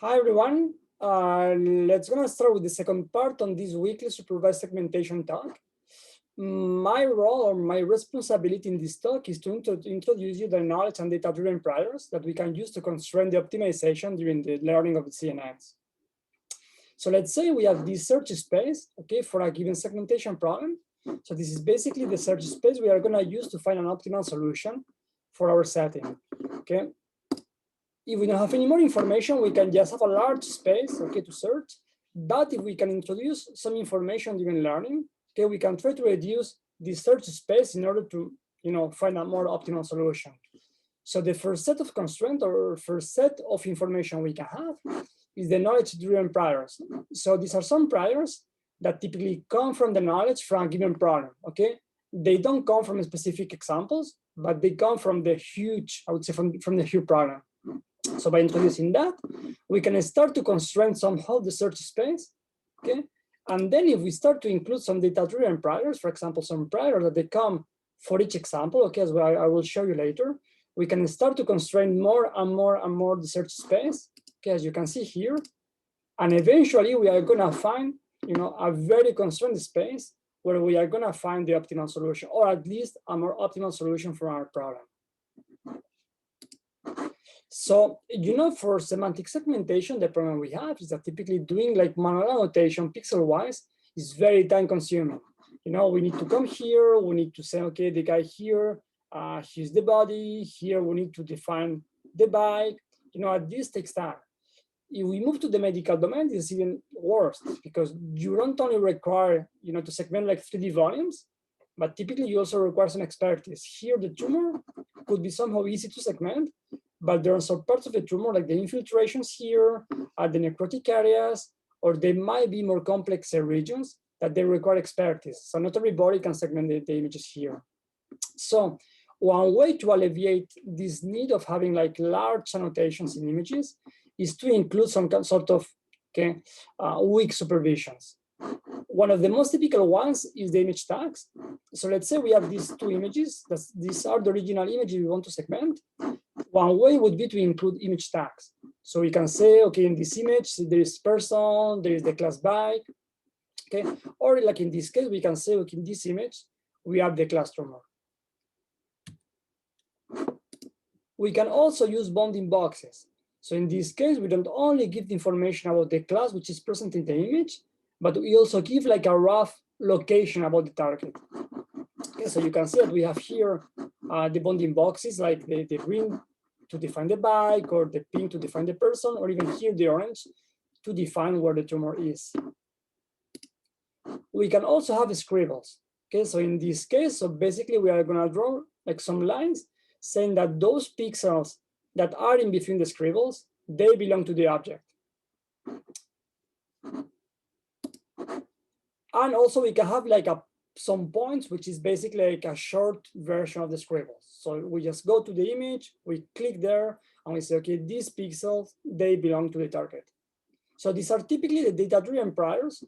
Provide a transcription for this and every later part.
Hi everyone. Let's gonna start with the second part on this weekly supervised segmentation talk. My role or my responsibility in this talk is to introduce you the knowledge and data-driven priors that we can use to constrain the optimization during the learning of the CNNs. So let's say we have this search space, okay, for a given segmentation problem. So this is basically the search space we are gonna use to find an optimal solution for our setting, okay? If we don't have any more information, we can just have a large space, okay, to search. But if we can introduce some information during learning, okay, we can try to reduce the search space in order to, find a more optimal solution. So the first set of constraints or first set of information we can have is the knowledge-driven priors. So these are some priors that typically come from the knowledge from a given problem, okay? They don't come from specific examples, but they come from the huge, I would say from the huge problem. So by introducing that, we can start to constrain somehow the search space, okay? And then if we start to include some data-driven priors, for example, some priors that they come for each example, okay, as well, I will show you later, we can start to constrain more and more and more the search space, okay, as you can see here. And eventually we are gonna find, a very constrained space where we are gonna find the optimal solution, or at least a more optimal solution for our problem. So, for semantic segmentation, the problem we have is that typically doing like manual annotation pixel-wise is very time consuming. We need to come here, we need to say, okay, the guy here, here's the body, here we need to define the bike, this takes time. If we move to the medical domain, it's even worse because you don't only require, to segment like 3D volumes, but typically you also require some expertise. Here, the tumor could be somehow easy to segment, but there are some parts of the tumor, like the infiltrations here, the necrotic areas, or they might be more complex regions that they require expertise. So not everybody can segment the images here. So one way to alleviate this need of having like large annotations in images is to include some sort of weak supervisions. One of the most typical ones is the image tags. So let's say we have these two images. These are the original images we want to segment. One way would be to include image tags. So we can say, okay, in this image, there is person, there is the class bike, okay? Or like in this case, we can say, okay, in this image, we have the class tumor. We can also use bounding boxes. So in this case, we don't only give the information about the class, which is present in the image, but we also give like a rough location about the target. Okay, so you can see that we have here the bounding boxes, like the green to define the bike, or the pink to define the person, or even here the orange to define where the tumor is. We can also have scribbles. Okay, so in this case, so basically we are gonna draw like some lines saying that those pixels that are in between the scribbles, they belong to the object. And also we can have like some points, which is basically like a short version of the scribbles. So we just go to the image, we click there, and we say, okay, these pixels, they belong to the target. So these are typically the data-driven priors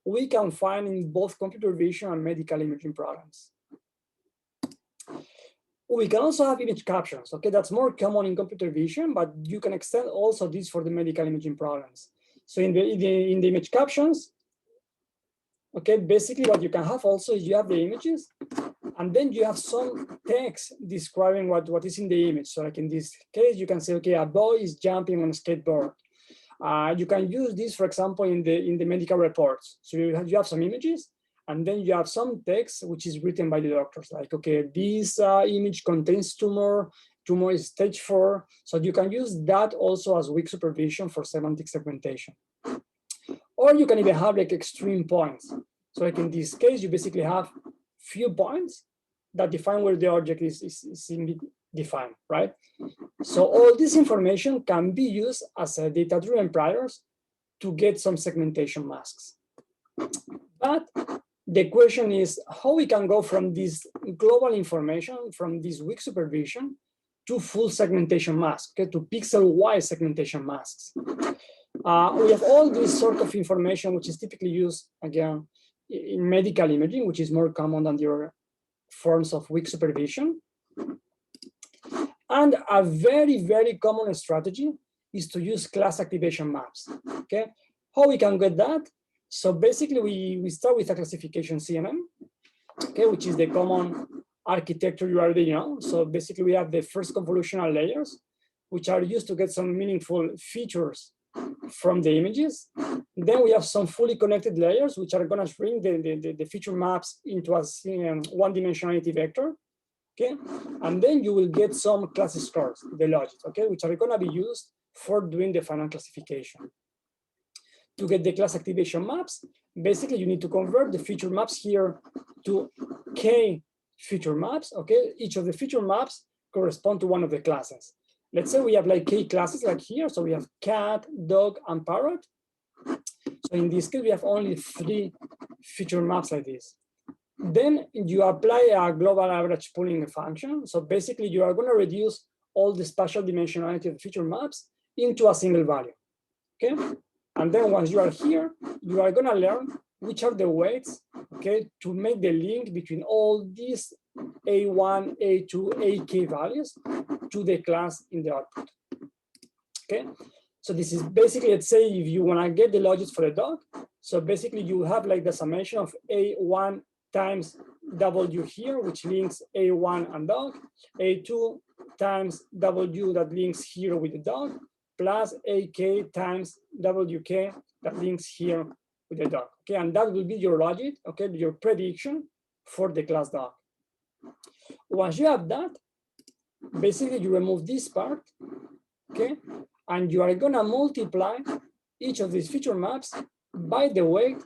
we can find in both computer vision and medical imaging programs. We can also have image captions. Okay, that's more common in computer vision, but you can extend also this for the medical imaging programs. So in the image captions, okay, basically what you can have also is you have the images, and then you have some text describing what is in the image. So like in this case, you can say, okay, a boy is jumping on a skateboard. You can use this, for example, in the medical reports. So you have some images, and then you have some text which is written by the doctors, like, okay, this image contains tumor is stage 4. So you can use that also as weak supervision for semantic segmentation. Or you can even have like extreme points. So like in this case, you basically have few points that define where the object is defined, right? So all this information can be used as a data-driven priors to get some segmentation masks. But the question is how we can go from this global information, from this weak supervision, to full segmentation masks, okay, to pixel-wise segmentation masks. We have all this sort of information, which is typically used, again, in medical imaging, which is more common than the other forms of weak supervision. And a very, very common strategy is to use class activation maps. Okay, how we can get that? So basically, we start with a classification CNN, okay, which is the common architecture you already know. So basically, we have the first convolutional layers, which are used to get some meaningful features from the images. Then we have some fully connected layers, which are going to bring the feature maps into a one-dimensionality vector. Okay, and then you will get some class scores, the logits, okay, which are going to be used for doing the final classification. To get the class activation maps, basically you need to convert the feature maps here to K feature maps. Okay, each of the feature maps correspond to one of the classes. Let's say we have like K classes like here. So we have cat, dog, and parrot. So in this case, we have only 3 feature maps like this. Then you apply a global average pooling function. So basically you are going to reduce all the spatial dimensionality of the feature maps into a single value. Okay. And then once you are here, you are going to learn which are the weights, okay, to make the link between all these A1, A2, AK values to the class in the output. Okay, so this is basically, let's say if you want to get the logits for the dog, so basically you have like the summation of A1 times W here, which links A1 and dog, A2 times W that links here with the dog, plus AK times WK that links here with the dog. Okay, and that will be your logit, okay, your prediction for the class dog. Once you have that, basically you remove this part, okay, and you are gonna multiply each of these feature maps by the weight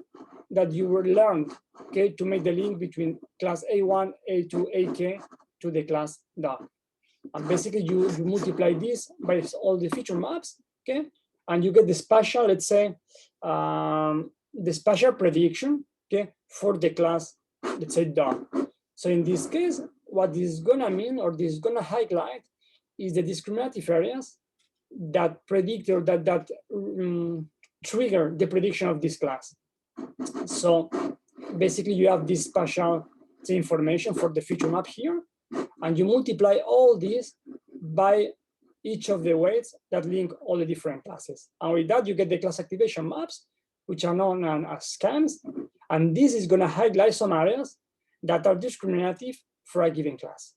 that you were learned, okay, to make the link between class A1, A2, AK to the class dog. And basically you multiply this by all the feature maps, okay, and you get the spatial, let's say, the spatial prediction, okay, for the class, let's say dog. So in this case, what this is gonna mean, or this is gonna highlight, is the discriminative areas that predict or that trigger the prediction of this class. So basically you have this spatial information for the feature map here, and you multiply all these by each of the weights that link all the different classes. And with that, you get the class activation maps, which are known as scans. And this is going to highlight some areas that are discriminative for a given class.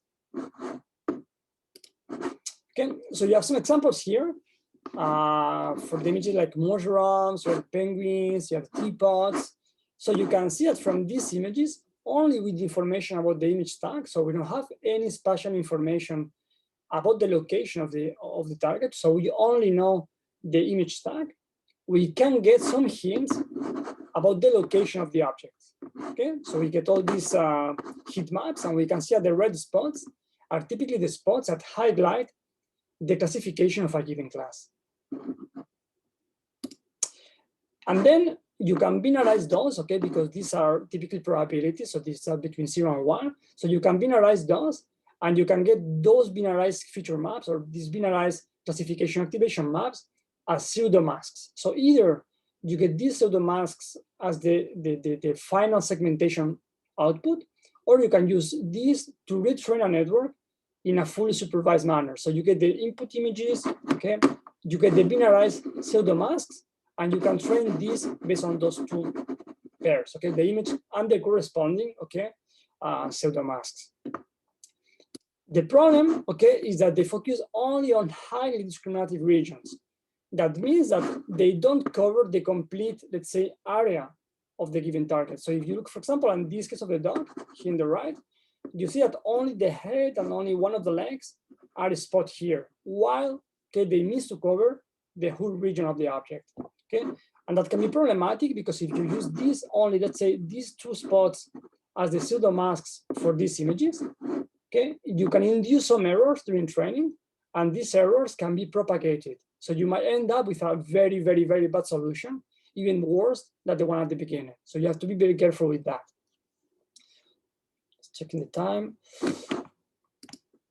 Okay, so you have some examples here for the images like mushrooms or penguins, you have teapots. So you can see that from these images, only with information about the image tag, so we don't have any spatial information about the location of the target, so we only know the image tag, we can get some hints about the location of the objects. Okay, so we get all these heat maps, and we can see that the red spots are typically the spots that highlight the classification of a given class. And then you can binarize those, okay, because these are typically probabilities, so these are between 0 and 1. So you can binarize those, and you can get those binarized feature maps or these binarized classification activation maps as pseudo-masks. So either you get these pseudo-masks as the final segmentation output, or you can use these to retrain a network in a fully supervised manner. So you get the input images, okay, you get the binarized pseudo-masks, and you can train these based on those 2 pairs, okay, the image and the corresponding, okay, pseudo-masks. The problem, okay, is that they focus only on highly discriminative regions. That means that they don't cover the complete, let's say, area of the given target. So if you look, for example, in this case of the dog, here on the right, you see that only the head and only one of the legs are spot here, while, okay, they miss to cover the whole region of the object. Okay, and that can be problematic because if you use these only, let's say, these 2 spots as the pseudo masks for these images, okay, you can induce some errors during training, and these errors can be propagated. So you might end up with a very, very, very bad solution, even worse than the one at the beginning. So you have to be very careful with that. Just checking the time.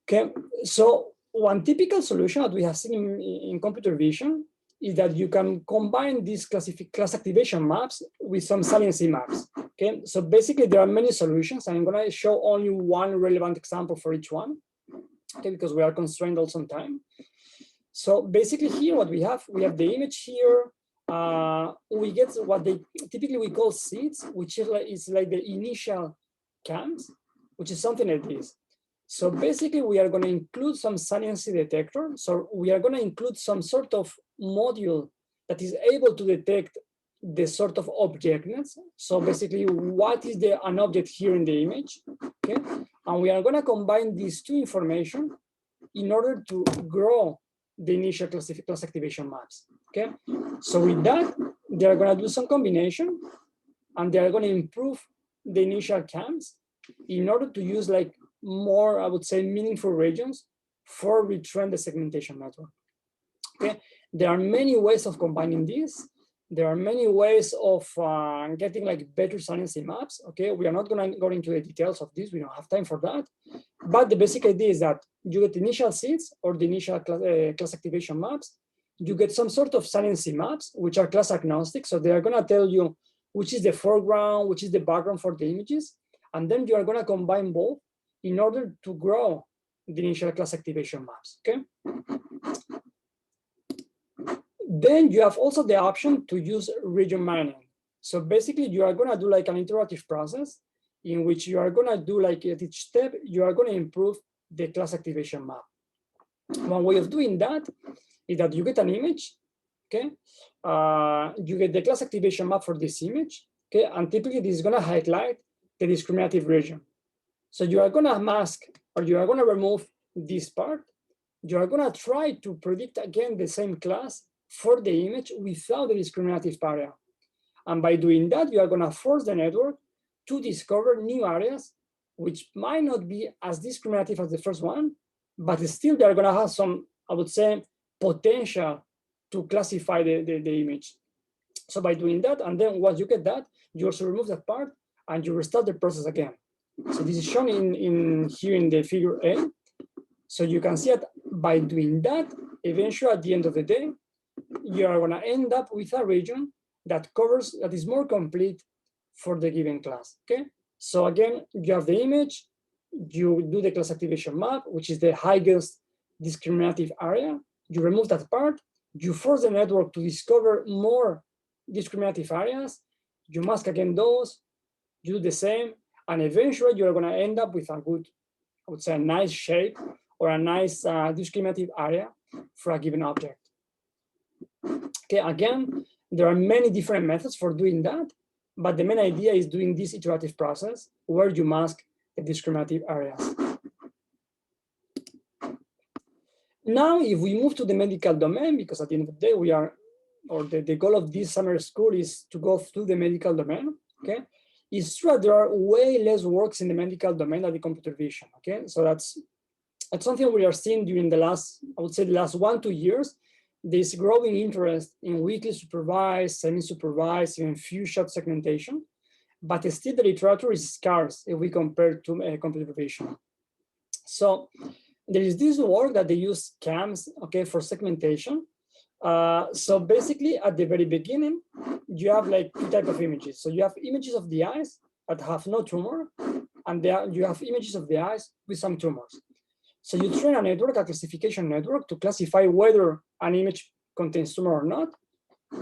Okay, so one typical solution that we have seen in computer vision is that you can combine these class activation maps with some saliency maps. Okay, so basically there are many solutions, and I'm going to show only one relevant example for each one. Okay, because we are constrained also on time. So basically here what we have the image here. We get what they typically we call seeds, which is like the initial cams, which is something like this. So basically we are going to include some saliency detector. So we are going to include some sort of module that is able to detect the sort of objectness. So basically what is an object here in the image, okay? And we are going to combine these two information in order to grow the initial class activation maps, okay? So with that, they're going to do some combination and they're going to improve the initial cams in order to use like more, I would say, meaningful regions for retrain the segmentation network, okay? There are many ways of combining this. There are many ways of getting like better saliency maps, okay? We are not going to go into the details of this. We don't have time for that. But the basic idea is that you get initial seeds or the initial class activation maps. You get some sort of saliency maps, which are class agnostic. So they are going to tell you which is the foreground, which is the background for the images. And then you are going to combine both in order to grow the initial class activation maps, okay? Then you have also the option to use region mining. So basically you are going to do like an iterative process in which you are going to do like at each step, you are going to improve the class activation map. One way of doing that is that you get an image, okay? You get the class activation map for this image, okay? And typically this is going to highlight the discriminative region. So you are going to mask or you are going to remove this part. You are going to try to predict again the same class for the image without the discriminative area. And by doing that, you are going to force the network to discover new areas, which might not be as discriminative as the first one, but still they're going to have some, I would say, potential to classify the image. So by doing that, and then once you get that, you also remove that part and you restart the process again. So this is shown here in the figure A. So you can see that by doing that, eventually at the end of the day, you are going to end up with a region that is more complete for the given class, okay? So again, you have the image, you do the class activation map, which is the highest discriminative area. You remove that part, you force the network to discover more discriminative areas, you mask again those, you do the same, and eventually you're going to end up with a good, I would say, a nice shape or a nice discriminative area for a given object. Okay, again, there are many different methods for doing that, but the main idea is doing this iterative process where you mask the discriminative areas. Now, if we move to the medical domain, because at the end of the day, we are, or the goal of this summer school is to go through the medical domain, okay? It's true that there are way less works in the medical domain than the computer vision, okay? So that's something we are seeing during the last, I would say the last 1 to 2 years, this growing interest in weakly supervised, semi-supervised, even few-shot segmentation, but still the literature is scarce if we compare to computer vision. So there is this work that they use cams, okay, for segmentation. So basically at the very beginning, you have like 2 types of images. So you have images of the eyes that have no tumor, and you have images of the eyes with some tumors. So you train a network, a classification network, to classify whether an image contains tumor or not,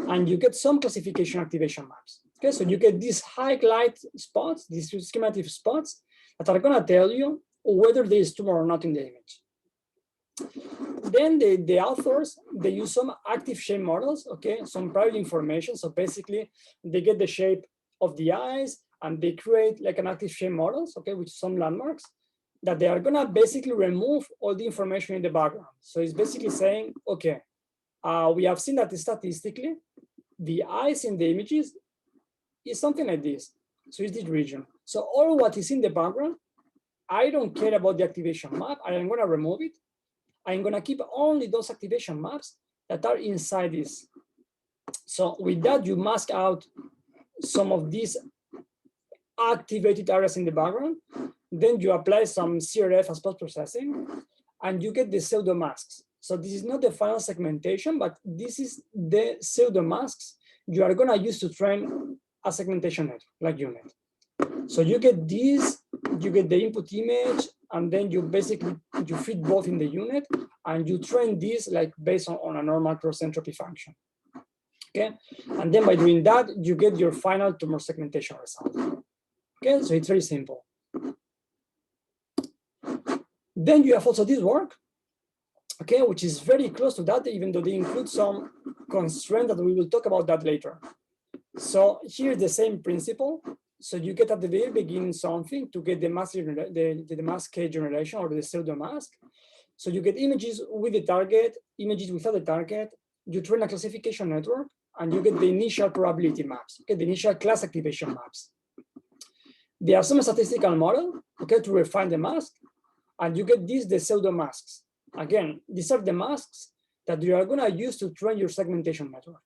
and you get some classification activation maps. Okay, so you get these highlight spots, these schematic spots that are going to tell you whether there is tumor or not in the image. Then the authors, they use some active shape models, okay, some private information. So basically, they get the shape of the eyes and they create like an active shape models, okay, with some landmarks that they are gonna basically remove all the information in the background. So it's basically saying, okay, we have seen that statistically, the eyes in the images is something like this. So it's this region. So all what is in the background, I don't care about the activation map. I am gonna remove it. I'm gonna keep only those activation maps that are inside this. So with that, you mask out some of these activated areas in the background. Then you apply some CRF as post-processing, and you get the pseudo masks. So this is not the final segmentation, but this is the pseudo masks you are gonna use to train a segmentation network like UNet. So you get these, you get the input image, and then you basically fit both in the unit, and you train this like based on a normal cross entropy function. Okay, and then by doing that, you get your final tumor segmentation result. Okay, so it's very simple. Then you have also this work, okay, which is very close to that, even though they include some constraint that we will talk about that later. So here's the same principle. So you get at the very beginning something to get the mask, the mask K generation or the pseudo mask. So you get images with the target, images without the target. You train a classification network, and you get the initial probability maps, okay, the initial class activation maps. There are some statistical model, okay, to refine the mask, and you get these, the pseudo masks. Again, these are the masks that you are going to use to train your segmentation network.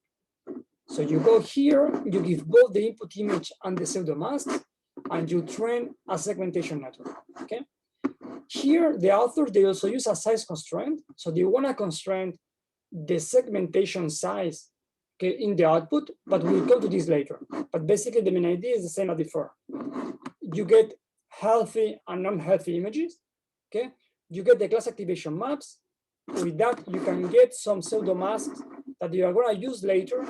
So you go here, you give both the input image and the pseudo masks, and you train a segmentation network. Okay. Here, the authors, they also use a size constraint. So they want to constrain the segmentation size, okay, in the output, but we'll come to this later. But basically, the main idea is the same as before. You get healthy and non-healthy images. Okay. You get the class activation maps. With that, you can get some pseudo masks that you are going to use later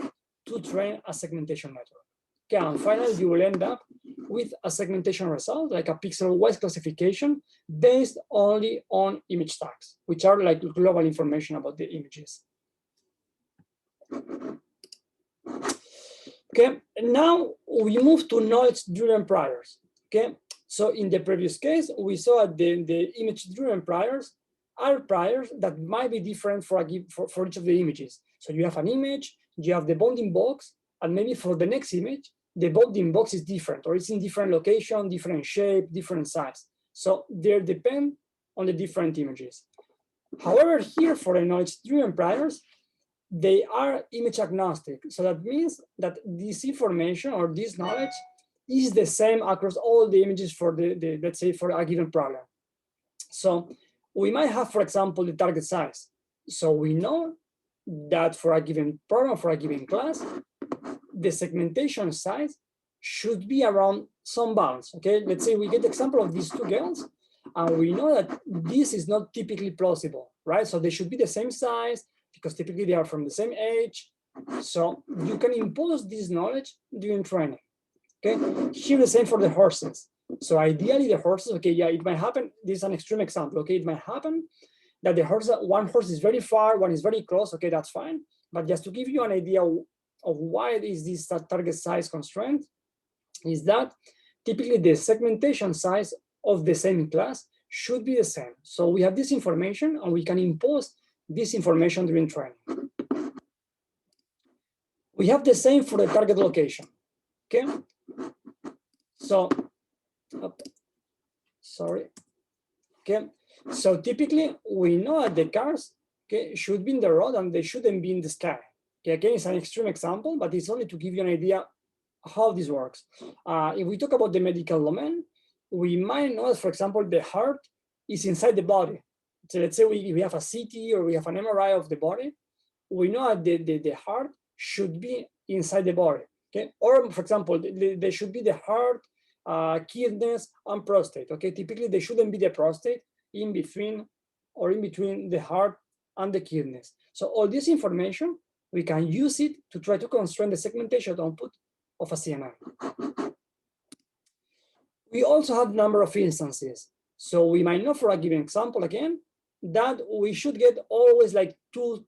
to train a segmentation network. Okay, and finally, you will end up with a segmentation result, like a pixel-wise classification based only on image tags, which are like global information about the images. Okay, now we move to knowledge-driven priors. Okay, so in the previous case, we saw the image-driven priors are priors that might be different for each of the images. So you have an image, you have the bounding box, and maybe for the next image, the bounding box is different, or it's in different location, different shape, different size. So they depend on the different images. However, here for the knowledge-driven priors, they are image agnostic. So that means that this information or this knowledge is the same across all the images for the let's say, for a given problem. So we might have, for example, the target size. So we know that for a given problem, for a given class, the segmentation size should be around some bounds. Okay, let's say we get the example of these two girls, and we know that this is not typically plausible, right? So they should be the same size because typically they are from the same age. So you can impose this knowledge during training. Okay, here the same for the horses. So ideally the horses, okay, yeah, it might happen. This is an extreme example. Okay, it might happen that the horse, one horse is very far, one is very close. Okay, that's fine. But just to give you an idea of why is this target size constraint, is that typically the segmentation size of the same class should be the same. So we have this information, and we can impose this information during training. We have the same for the target location. Okay, so sorry. Okay, so typically we know that the cars, okay, should be in the road and they shouldn't be in the sky. Okay, again, it's an extreme example, but it's only to give you an idea how this works. If we talk about the medical domain, we might know that, for example, the heart is inside the body. So let's say we have a CT or we have an MRI of the body. We know that the heart should be inside the body. Okay, or for example, there should be the heart, kidneys, and prostate. Okay, typically they shouldn't be the prostate in between the heart and the kidneys. So all this information, we can use it to try to constrain the segmentation output of a CNN. We also have a number of instances. So we might know, for a given example again, that we should get always like two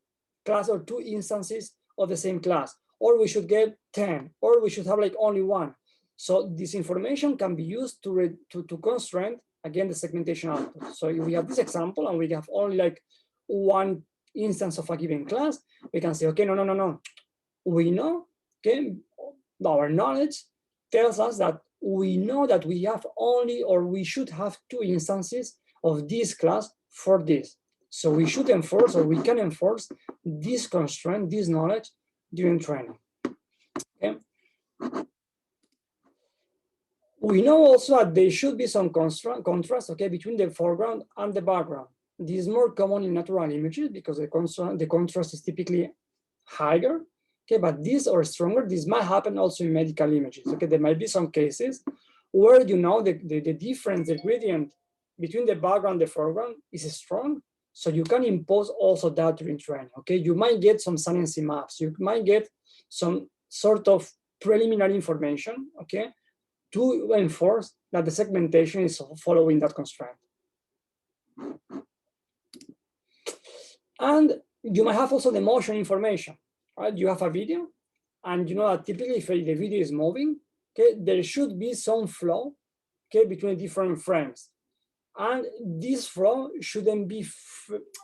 instances of the same class, or we should get 10, or we should have like only one. So this information can be used to constrain, again, the segmentation output. So if we have this example and we have only like one instance of a given class, we can say, okay, no. We know, okay, our knowledge tells us that we know that we have only, or we should have two instances of this class for this. So we should enforce, or we can enforce this constraint, this knowledge during training. Okay. We know also that there should be some contrast, okay, between the foreground and the background. This is more common in natural images because the contrast is typically higher, okay, but this or stronger, this might happen also in medical images. Okay, there might be some cases where you know the difference, the gradient between the background and the foreground is strong. So you can impose also that during training, okay? You might get some saliency maps. You might get some sort of preliminary information, okay, to enforce that the segmentation is following that constraint. And you might have also the motion information, right? You have a video, and you know that typically if the video is moving, okay, there should be some flow, okay, between different frames. And this flow shouldn't be,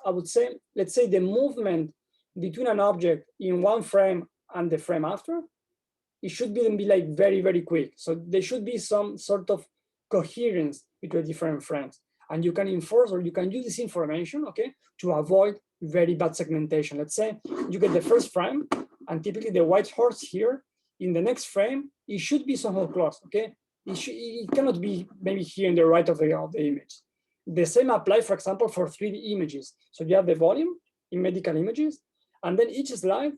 I would say, let's say the movement between an object in one frame and the frame after, it should be like very, very quick. So there should be some sort of coherence between different frames. And you can enforce, or you can use this information, okay, to avoid very bad segmentation. Let's say you get the first frame, and typically the white horse here, in the next frame, it should be somehow close, okay? It cannot be maybe here in the right of the image. The same applies, for example, for 3D images. So you have the volume in medical images, and then each slide,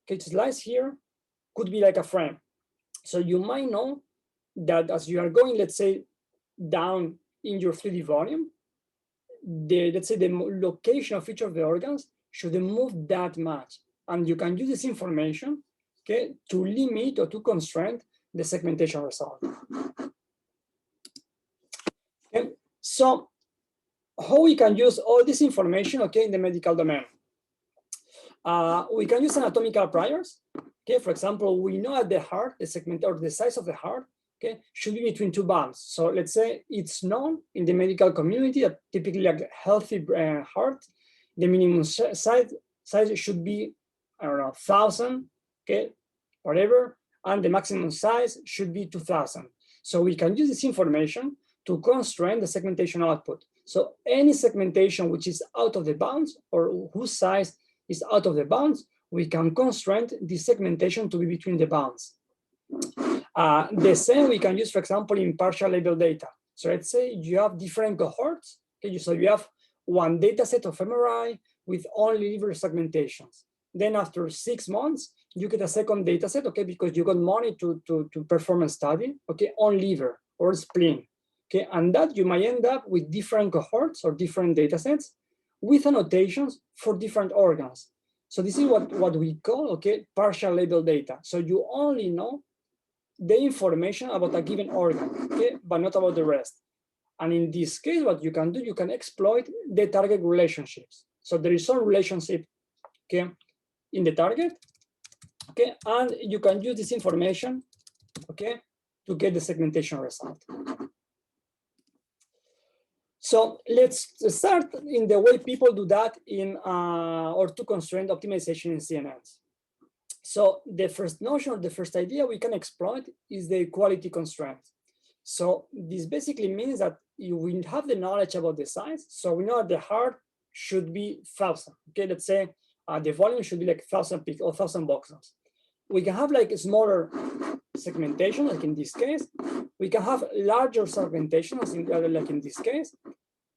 okay, each slice here could be like a frame. So you might know that as you are going, let's say, down in your 3D volume, let's say the location of each of the organs shouldn't move that much. And you can use this information, okay, to limit or to constrain the segmentation result. Okay, so how we can use all this information, okay, in the medical domain? We can use anatomical priors. Okay, for example, we know at the heart, the segment or the size of the heart, okay, should be between two bands. So let's say it's known in the medical community that typically a healthy heart, the minimum size should be, I don't know, 1,000, okay, whatever, and the maximum size should be 2,000. So we can use this information to constrain the segmentation output. So any segmentation which is out of the bounds or whose size is out of the bounds, we can constrain the segmentation to be between the bounds. The same we can use, for example, in partial label data. So let's say you have different cohorts. Okay, so you have one data set of MRI with only liver segmentations. Then after 6 months, you get a second data set, okay, because you got money to perform a study, okay, on liver or spleen. Okay, and that you might end up with different cohorts or different data sets with annotations for different organs. So this is what we call, okay, partial label data. So you only know the information about a given organ, okay, but not about the rest. And in this case, what you can do, you can exploit the target relationships. So there is some relationship, okay, in the target, okay, and you can use this information, okay, to get the segmentation result. So let's start in the way people do that in or to constrain optimization in CNNs. So the first notion or the first idea we can exploit is the quality constraint. So this basically means that we have the knowledge about the size. So we know that the heart should be 1,000. Okay, let's say the volume should be like 1,000 pixels or 1,000 voxels. We can have like a smaller segmentation, like in this case. We can have larger segmentation, like in this case.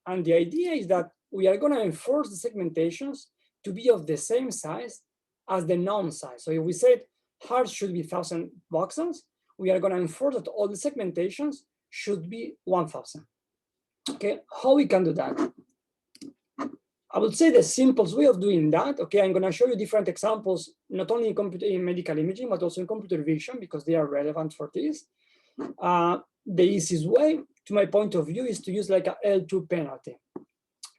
And the idea is that we are going to enforce the segmentations to be of the same size as the known size. So if we said heart should be 1,000 voxels, we are going to enforce that all the segmentations should be 1,000. Okay, how we can do that? I would say the simplest way of doing that, okay, I'm going to show you different examples, not only in medical imaging, but also in computer vision, because they are relevant for this. The easiest way, to my point of view, is to use like a L2 penalty.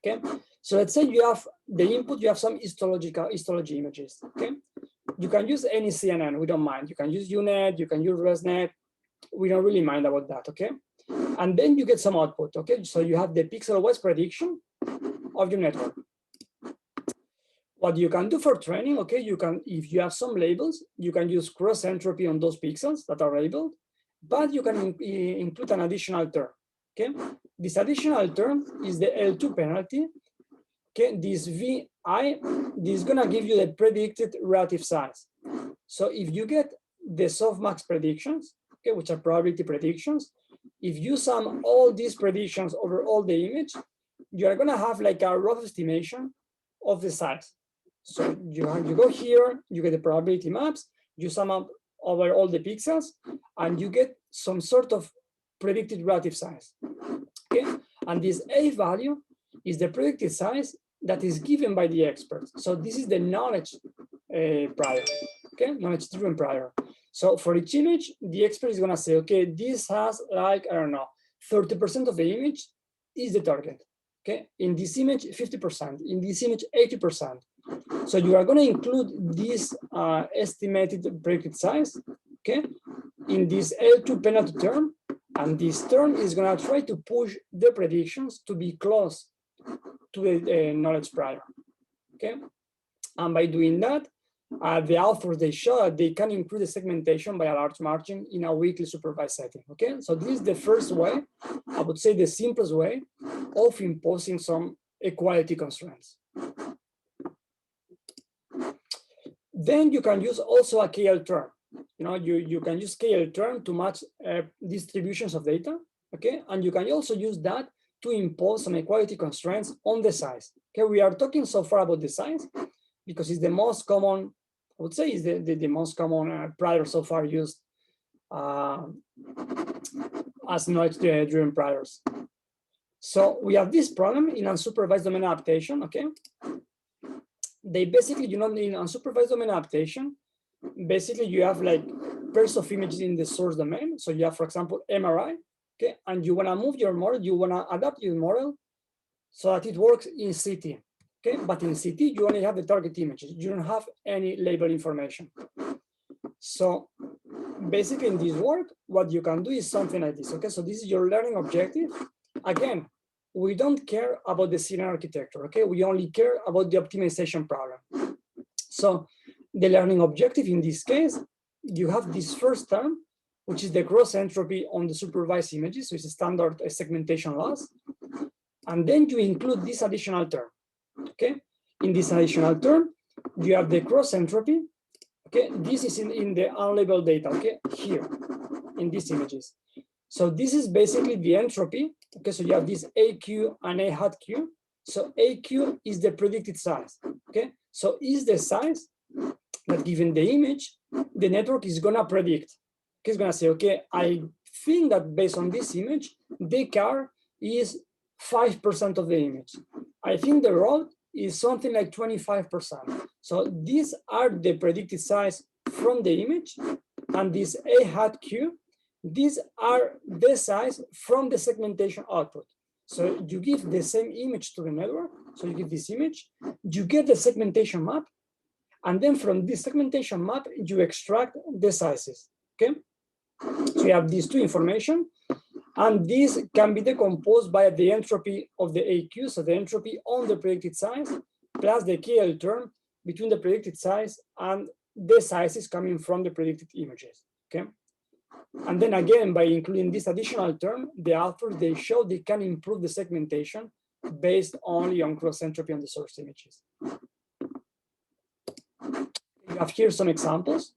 Okay, so let's say you have the input, you have some histology images. Okay, you can use any CNN, we don't mind. You can use UNet, you can use ResNet, we don't really mind about that. Okay, and then you get some output. Okay, so you have the pixel-wise prediction of your network. What you can do for training, okay, you can, if you have some labels, you can use cross entropy on those pixels that are labeled, but you can include an additional term. Okay, this additional term is the L2 penalty. Okay, this VI, this is gonna give you the predicted relative size. So if you get the softmax predictions, okay, which are probability predictions, if you sum all these predictions over all the image, you are gonna have like a rough estimation of the size. So you go here, you get the probability maps, you sum up over all the pixels, and you get some sort of predicted relative size. Okay, And this A value is the predicted size that is given by the expert. So this is the knowledge prior, okay, knowledge-driven prior. So for each image, the expert is gonna say, okay, this has like, I don't know, 30% of the image is the target, okay? In this image, 50%, in this image, 80%. So you are gonna include this estimated predicted size, okay, in this L2 penalty term, and this term is gonna try to push the predictions to be close to the knowledge prior, okay? And by doing that, the authors, they show that they can improve the segmentation by a large margin in a weakly supervised setting, okay? So this is the first way, I would say the simplest way of imposing some equality constraints. Then you can use also a KL term. You know, you can use KL term to match distributions of data, okay? And you can also use that to impose some equality constraints on the size. Okay, we are talking so far about the size because it's the most common, I would say is the most common prior so far used as knowledge-driven priors. So we have this problem in unsupervised domain adaptation, okay? They basically, you know, in unsupervised domain adaptation, basically you have like pairs of images in the source domain. So you have, for example, MRI, okay? And you wanna move your model, you wanna adapt your model so that it works in CT, okay? But in CT, you only have the target images. You don't have any label information. So basically in this work, what you can do is something like this, okay? So this is your learning objective. Again, we don't care about the CNN architecture, okay? We only care about the optimization problem. So the learning objective in this case, you have this first term, which is the gross entropy on the supervised images, so it's a standard segmentation loss. And then you include this additional term, okay? In this additional term, you have the gross entropy, okay? This is in the unlabeled data, okay? Here, in these images. So this is basically the entropy, okay? So you have this AQ and A hat Q. So AQ is the predicted size, okay? So is the size that given the image, the network is gonna predict. Okay, it's gonna say, okay, I think that based on this image, the car is 5% of the image. I think the road is something like 25%. So these are the predicted size from the image, and this A hat Q, these are the size from the segmentation output. So you give the same image to the network, so you give this image, you get the segmentation map, and then from this segmentation map, you extract the sizes, okay? So you have these two information, and this can be decomposed by the entropy of the AQ, so the entropy on the predicted size, plus the KL term between the predicted size and the sizes coming from the predicted images, okay? And then again, by including this additional term, the authors, they show they can improve the segmentation based only on cross entropy on the source images. You have here some examples,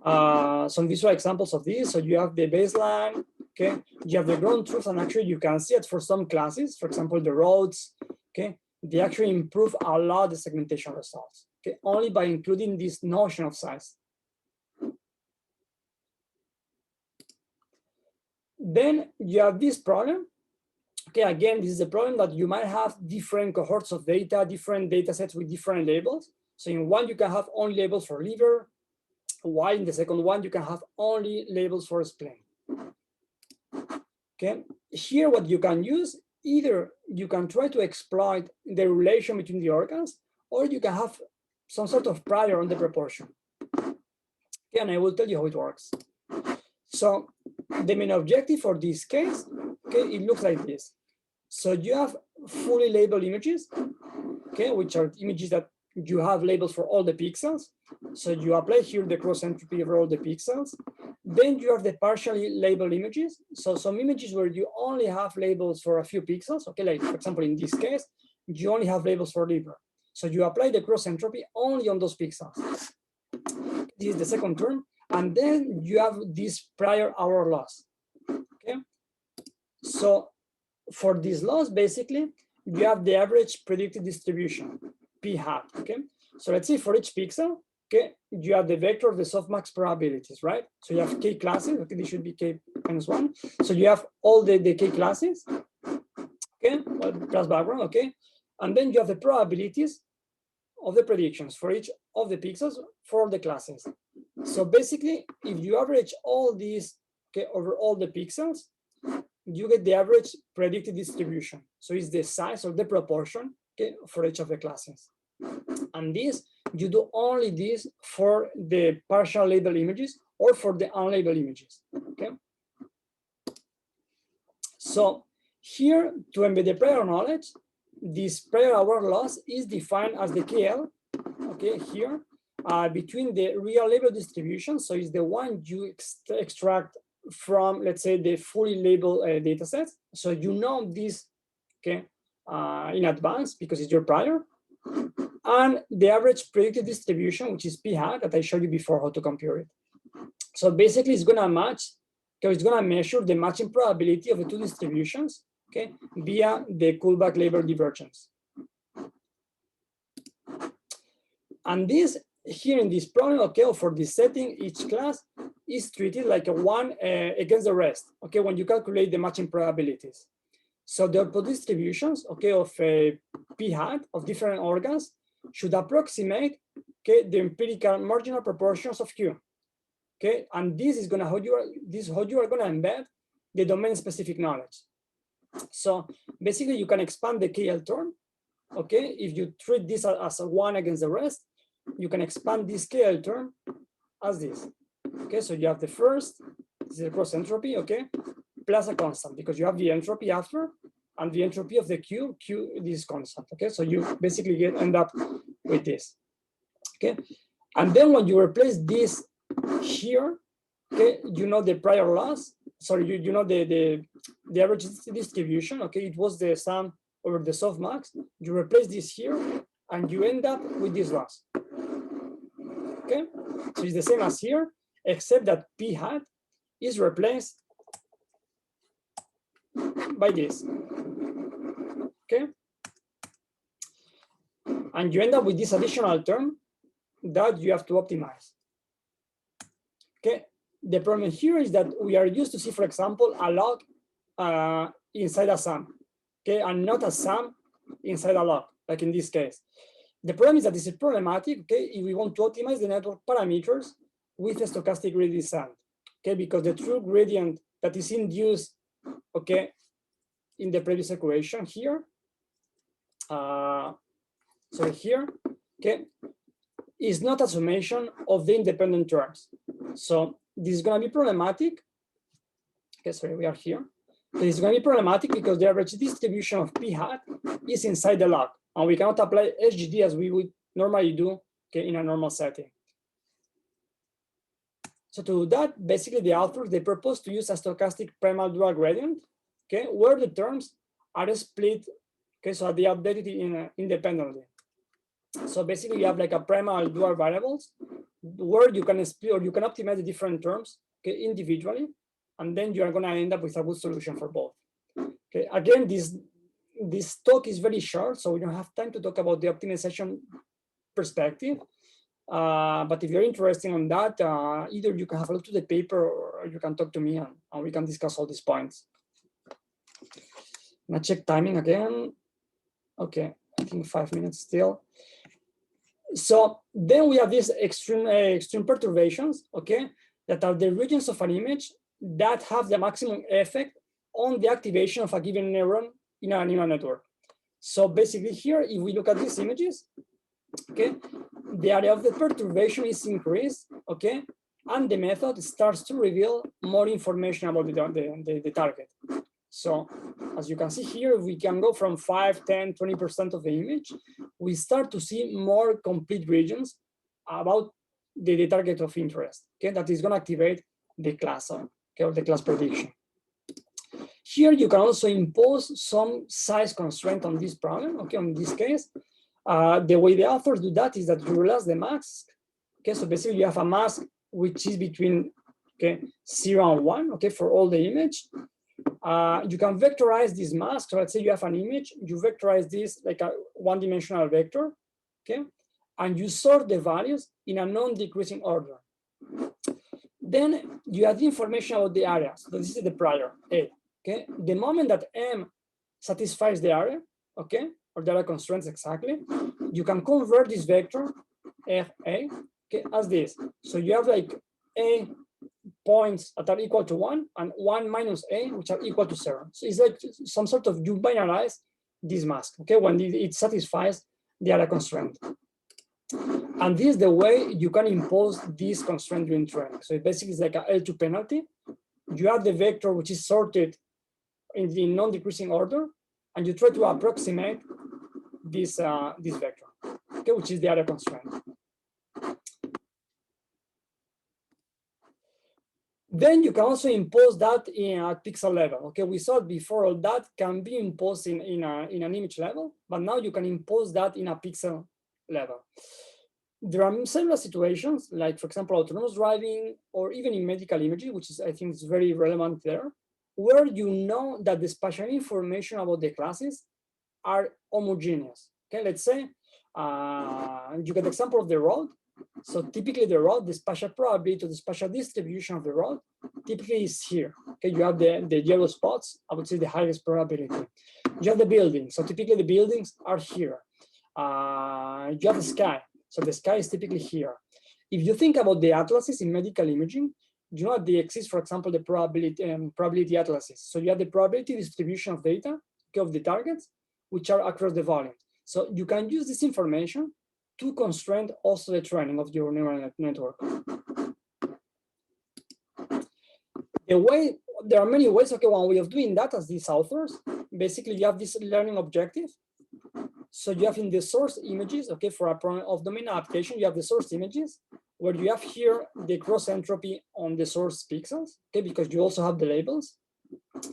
some visual examples of this. So you have the baseline, okay? You have the ground truth, and actually you can see it for some classes, for example, the roads, okay? They actually improve a lot the segmentation results, okay? Only by including this notion of size. Then you have this problem. Okay, again, this is a problem that you might have different cohorts of data, different data sets with different labels. So in one, you can have only labels for liver, while in the second one, you can have only labels for spleen. Okay, here what you can use, either you can try to exploit the relation between the organs, or you can have some sort of prior on the proportion. Okay, and I will tell you how it works. So the main objective for this case, okay, it looks like this. So you have fully labeled images, okay, which are images that you have labels for all the pixels. So you apply here the cross entropy over all the pixels. Then you have the partially labeled images. So some images where you only have labels for a few pixels, okay, like for example, in this case, you only have labels for liver. So you apply the cross entropy only on those pixels. This is the second term. And then you have this prior hour loss, okay? So for this loss, basically, you have the average predicted distribution, P hat, okay? So let's say for each pixel, okay, you have the vector of the softmax probabilities, right? So you have K classes, okay, this should be K minus 1. So you have all the K classes, okay, well, plus background, okay, and then you have the probabilities of the predictions for each of the pixels for the classes. So basically, if you average all these, okay, over all the pixels, you get the average predicted distribution. So it's the size or the proportion, okay, for each of the classes. And this, you do only this for the partial label images or for the unlabeled images, okay? So here, to embed the prior knowledge, this prior hour loss is defined as the KL, okay, here, between the real label distribution. So it's the one you extract from, let's say, the fully labeled data sets. So you know this, okay, in advance because it's your prior. And the average predicted distribution, which is p hat, that I showed you before how to compute it. So basically, it's going to match, okay, it's going to measure the matching probability of the two distributions, okay, via the Kullback label divergence. And this here in this problem, okay, for this setting, each class is treated like a one against the rest, okay, when you calculate the matching probabilities. So the output distributions, okay, of p hat of different organs should approximate, okay, the empirical marginal proportions of Q, okay, and this is gonna how you are gonna embed the domain-specific knowledge. So basically, you can expand the KL term, okay. If you treat this as a one against the rest, you can expand this KL term as this, okay. So you have the first, this is the cross entropy, okay, plus a constant, because you have the entropy after, and the entropy of the Q this constant, okay. So you basically end up with this, okay. And then when you replace this here, okay, you know the prior loss. Sorry, you know the average distribution, okay. It was the sum over the softmax. You replace this here, and you end up with this loss, okay. So it's the same as here, except that p hat is replaced by this, okay. And you end up with this additional term that you have to optimize, okay. The problem here is that we are used to see, for example, a log inside a sum, okay, and not a sum inside a log, like in this case. The problem is that this is problematic, okay, if we want to optimize the network parameters with a stochastic gradient descent, okay, because the true gradient that is induced, okay, in the previous equation here, so here, okay, is not a summation of the independent terms. So this is going to be problematic. Okay, sorry, we are here. This is going to be problematic because the average distribution of p hat is inside the log, and we cannot apply SGD as we would normally do, okay, in a normal setting. So to do that, basically the authors, they propose to use a stochastic primal dual gradient, okay, where the terms are split, okay, so they are updated independently. So basically you have like a primal dual variables where you can split or you can optimize the different terms, okay, individually, and then you are going to end up with a good solution for both. Okay, again, this talk is very short, so we don't have time to talk about the optimization perspective. But if you're interested in that, either you can have a look to the paper or you can talk to me and we can discuss all these points. I'm gonna check timing again. Okay, I think 5 minutes still. So then we have these extreme perturbations, okay, that are the regions of an image that have the maximum effect on the activation of a given neuron in a neural network. So basically here, if we look at these images, okay, the area of the perturbation is increased, okay, and the method starts to reveal more information about the target. So as you can see here, we can go from 5, 10, 20% of the image. We start to see more complete regions about the target of interest, okay, that is going to activate the class, okay, or the class prediction. Here you can also impose some size constraint on this problem, okay, on this case. The way the authors do that is that you relax the mask, okay, so basically you have a mask which is between, okay, 0 and 1, okay, for all the image. You can vectorize this mask. So let's say you have an image, you vectorize this like a one-dimensional vector, okay, and you sort the values in a non-decreasing order. Then you have the information about the area. So this is the prior A, okay. The moment that M satisfies the area, okay, or the area constraints exactly, you can convert this vector A, okay, as this. So you have like A points that are equal to 1 and 1 minus A, which are equal to 0. So it's like some sort of, you binarize this mask, okay, when it satisfies the area constraint. And this is the way you can impose this constraint during training. So it basically is like a L2 penalty. You have the vector which is sorted in the non-decreasing order, and you try to approximate this this vector, okay, which is the area constraint. Then you can also impose that at pixel level. Okay, we saw it before, all that can be imposed in an image level, but now you can impose that in a pixel level. There are several situations, like for example, autonomous driving, or even in medical imaging, which is, I think, is very relevant there, where you know that the spatial information about the classes are homogeneous. Okay, let's say you get the example of the road. So typically the road, the spatial probability, the spatial distribution of the road typically is here. Okay, you have the yellow spots, I would say the highest probability. You have the building, so typically the buildings are here. You have the sky, so the sky is typically here. If you think about the atlases in medical imaging, you know that they exist, for example, the probability atlases. So you have the probability distribution of data, okay, of the targets, which are across the volume. So you can use this information to constrain also the training of your neural network. There are many ways, okay, one way of doing that, as these authors, basically you have this learning objective. So you have in the source images, okay, for a problem of domain adaptation, you have the source images, where you have here the cross entropy on the source pixels, okay, because you also have the labels.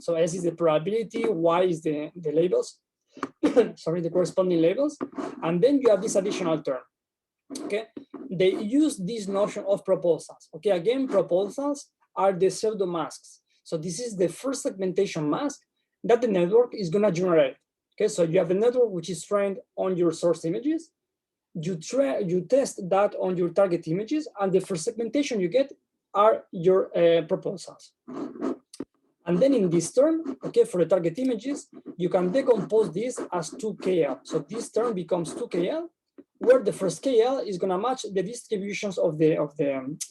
So S is the probability, Y is the labels, sorry, the corresponding labels, and then you have this additional term, okay? They use this notion of proposals, okay? Again, proposals are the pseudo masks. So this is the first segmentation mask that the network is gonna generate, okay? So you have a network which is trained on your source images, you test that on your target images, and the first segmentation you get are your proposals. And then in this term, okay, for the target images, you can decompose this as 2KL. So this term becomes 2KL, where the first KL is gonna match the distributions of the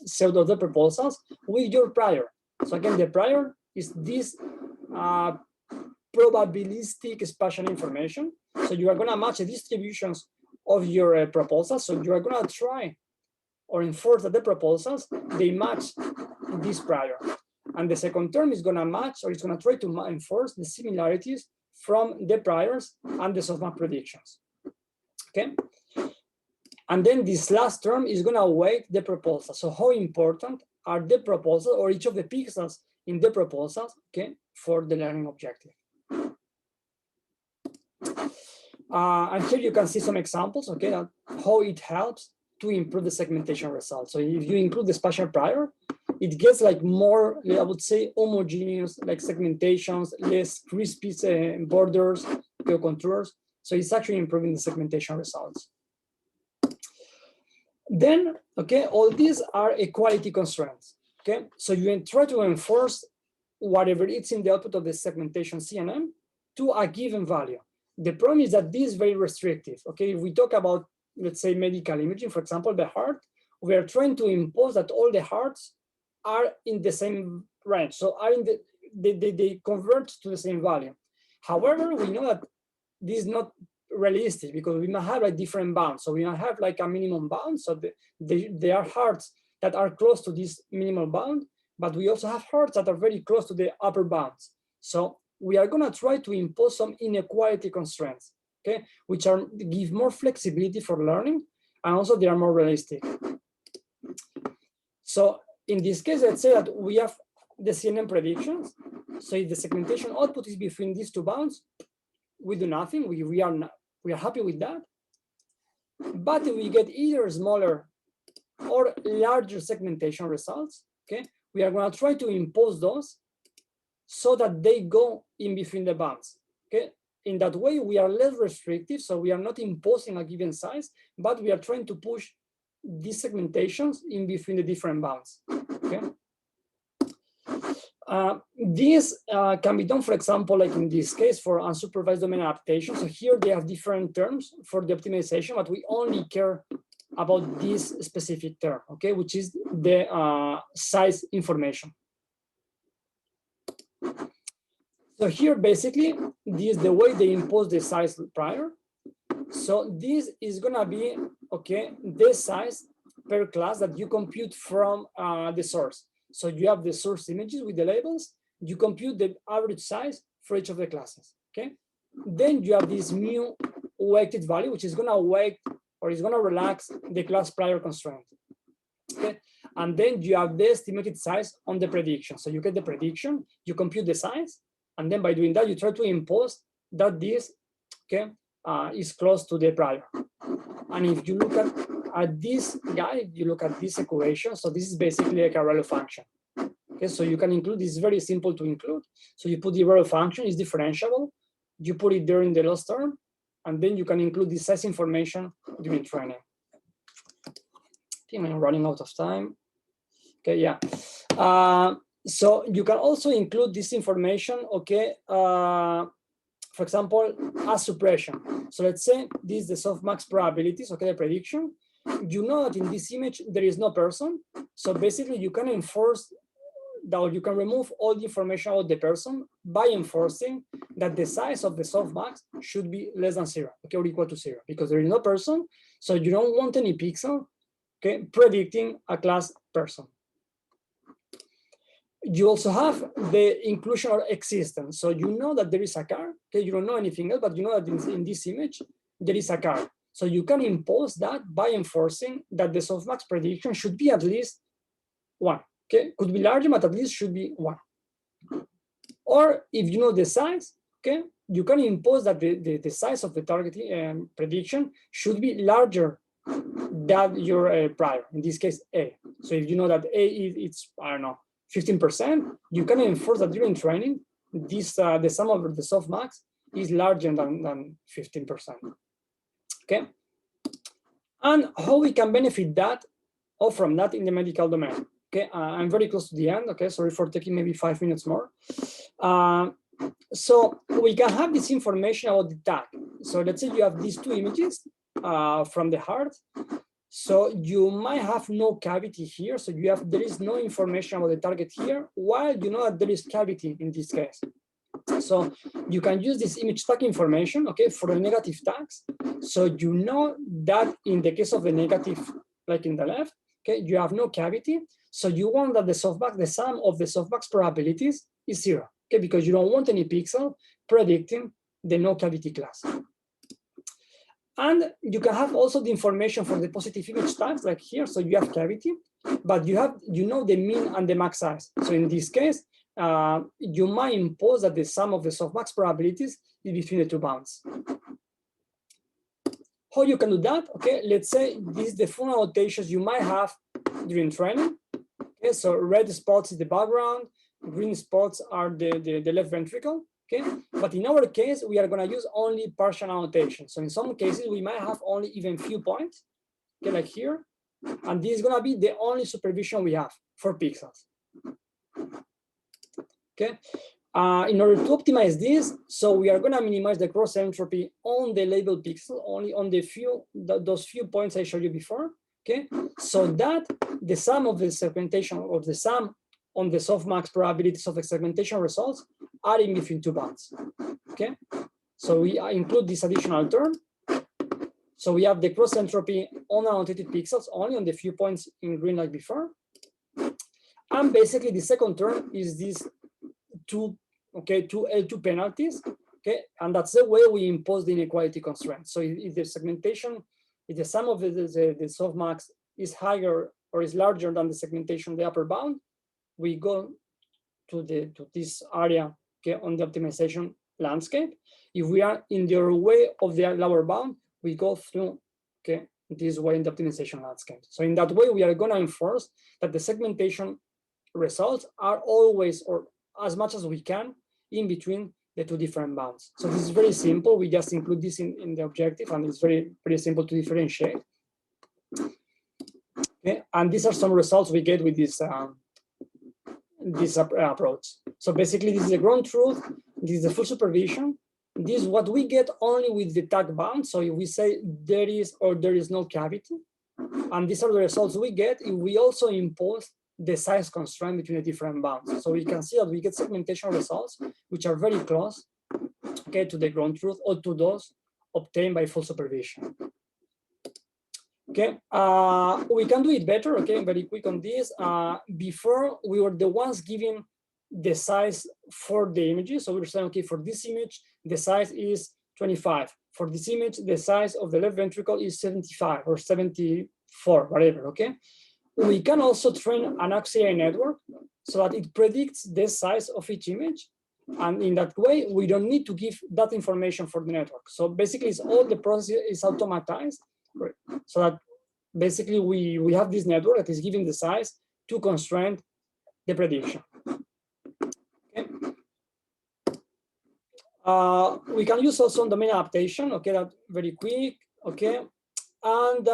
pseudo the proposals with your prior. So again, the prior is this probabilistic spatial information. So you are gonna match the distributions of your proposals. So you are gonna try or enforce that the proposals, they match this prior. And the second term is gonna match, or it's gonna try to enforce the similarities from the priors and the softmax predictions, okay? And then this last term is gonna weight the proposals. So how important are the proposals, or each of the pixels in the proposals, okay, for the learning objective. And here you can see some examples, okay, of how it helps to improve the segmentation results. So if you include the spatial prior, it gets like more, I would say, homogeneous, like segmentations, less crispy borders, contours. So it's actually improving the segmentation results. Then, okay, all these are equality constraints, okay? So you try to enforce whatever it's in the output of the segmentation CNN to a given value. The problem is that this is very restrictive, okay? If we talk about, let's say, medical imaging, for example, the heart, we are trying to impose that all the hearts are in the same range. So are in they convert to the same value. However, we know that this is not realistic because we might have like different bounds. So we might have like a minimum bound. So there are hearts that are close to this minimal bound, but we also have hearts that are very close to the upper bounds. So we are gonna try to impose some inequality constraints, okay, which give more flexibility for learning, and also they are more realistic. So in this case, let's say that we have the CNN predictions. So if the segmentation output is between these two bounds, we do nothing. We are happy with that. But if we get either smaller or larger segmentation results, okay, we are going to try to impose those so that they go in between the bounds. Okay, in that way we are less restrictive. So we are not imposing a given size, but we are trying to push these segmentations in between the different bounds. Okay. This can be done, for example, like in this case for unsupervised domain adaptation. So here they have different terms for the optimization, but we only care about this specific term, okay, which is the size information. So here, basically, this is the way they impose the size prior. So this is gonna be, okay, the size per class that you compute from the source. So you have the source images with the labels, you compute the average size for each of the classes, okay? Then you have this mu weighted value, which is gonna weight or is gonna relax the class prior constraint, okay? And then you have the estimated size on the prediction. So you get the prediction, you compute the size, and then by doing that, you try to impose that this, okay, is close to the prior. And if you look at this guy, you look at this equation, so this is basically like a ReLU function. Okay, so you can include, this is very simple to include. So you put the ReLU function, is differentiable, you put it there in the loss term, and then you can include the size information during training. I think I'm running out of time. Okay, yeah. So you can also include this information, okay, for example, as suppression. So let's say this is the softmax probabilities, okay, the prediction. You know that in this image, there is no person. So basically you can enforce that, or you can remove all the information about the person by enforcing that the size of the softmax should be less than 0, okay, or equal to 0, because there is no person. So you don't want any pixel, okay, predicting a class person. You also have the inclusion or existence. So you know that there is a car, okay, you don't know anything else, but you know that in this image, there is a car. So you can impose that by enforcing that the softmax prediction should be at least 1, okay? Could be larger, but at least should be 1. Or if you know the size, okay, you can impose that the size of the target prediction should be larger than your prior, in this case, A. So if you know that A it's, I don't know, 15%, you can enforce that during training, this the sum of the softmax is larger than 15%. Okay, and how we can benefit that or from that in the medical domain. Okay, I'm very close to the end. Okay, sorry for taking maybe 5 minutes more. So we can have this information about the tag. So let's say you have these 2 images from the heart. So you might have no cavity here. So there is no information about the target here, while you know that there is cavity in this case. So you can use this image tag information, okay, for the negative tags. So you know that in the case of the negative, like in the left, okay, you have no cavity. So you want that the sum of the softmax probabilities is 0, okay, because you don't want any pixel predicting the no cavity class. And you can have also the information for the positive image tags, like here. So you have cavity, but you know the mean and the max size. So in this case, you might impose that the sum of the softmax probabilities is between the 2 bounds. How you can do that? Okay, let's say this is the full annotations you might have during training. Okay, so red spots is the background, green spots are the left ventricle. Okay, but in our case, we are going to use only partial annotation. So in some cases, we might have only even few points, okay, like here. And this is going to be the only supervision we have for pixels. Okay, in order to optimize this, so we are going to minimize the cross entropy on the labeled pixel, only on the those few points I showed you before. Okay, so that the sum of the segmentation, or the sum on the softmax probabilities of the segmentation results are in between 2 bounds. Okay, so we include this additional term. So we have the cross entropy on annotated pixels only on the few points in green like before. And basically the second term is this two L2 penalties. Okay, and that's the way we impose the inequality constraint. So if the segmentation, if the sum of the softmax is higher or is larger than the segmentation, the upper bound, we go to this area, okay, on the optimization landscape. If we are in the other way of the lower bound, we go through, okay, this way in the optimization landscape. So in that way, we are going to enforce that the segmentation results are always, or as much as we can, in between the 2 different bounds. So this is very simple. We just include this in the objective, and it's very simple to differentiate. Okay, and these are some results we get with this this approach. So basically, this is the ground truth. This is the full supervision. This is what we get only with the tag bound. So if we say there is or there is no cavity, and these are the results we get if we also impose the size constraint between the different bounds. So we can see that we get segmentation results which are very close, okay, to the ground truth or to those obtained by full supervision. Okay, we can do it better. Okay, very quick on this. Before we were the ones giving the size for the images. So we were saying, okay, for this image, the size is 25. For this image, the size of the left ventricle is 75 or 74, whatever. Okay, we can also train an auxiliary network so that it predicts the size of each image. And in that way, we don't need to give that information for the network. So basically, it's all the process is automatized. So that basically we have this network that is giving the size to constrain the prediction. Okay. We can use also domain adaptation. Okay, that very quick. Okay, and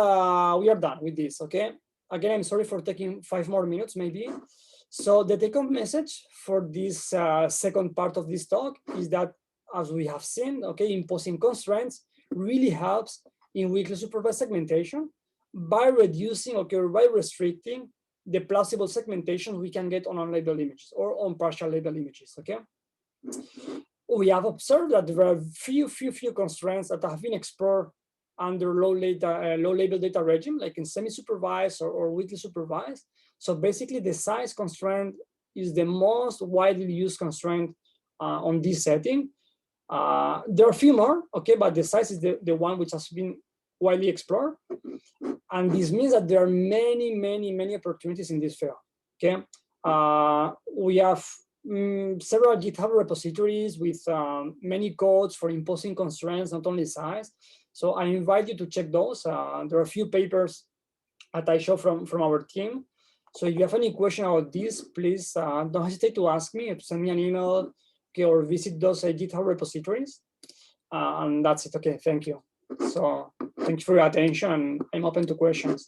we are done with this. Okay, again, I'm sorry for taking 5 more minutes, maybe. So the take-home message for this second part of this talk is that, as we have seen, okay, imposing constraints really helps in weakly supervised segmentation by reducing, okay, or by restricting the plausible segmentation we can get on unlabeled images or on partial labeled images. Okay, we have observed that there are few constraints that have been explored under low label data regime, like in semi-supervised or weakly supervised. So basically, the size constraint is the most widely used constraint on this setting. There are a few more, okay, but the size is the one which has been widely explored. And this means that there are many opportunities in this field, okay? We have several GitHub repositories with many codes for imposing constraints, not only size. So I invite you to check those. There are a few papers that I show from our team. So if you have any question about this, please don't hesitate to ask me, to send me an email, okay, or visit those GitHub repositories. And that's it. Okay, thank you. So thank you for your attention. I'm open to questions.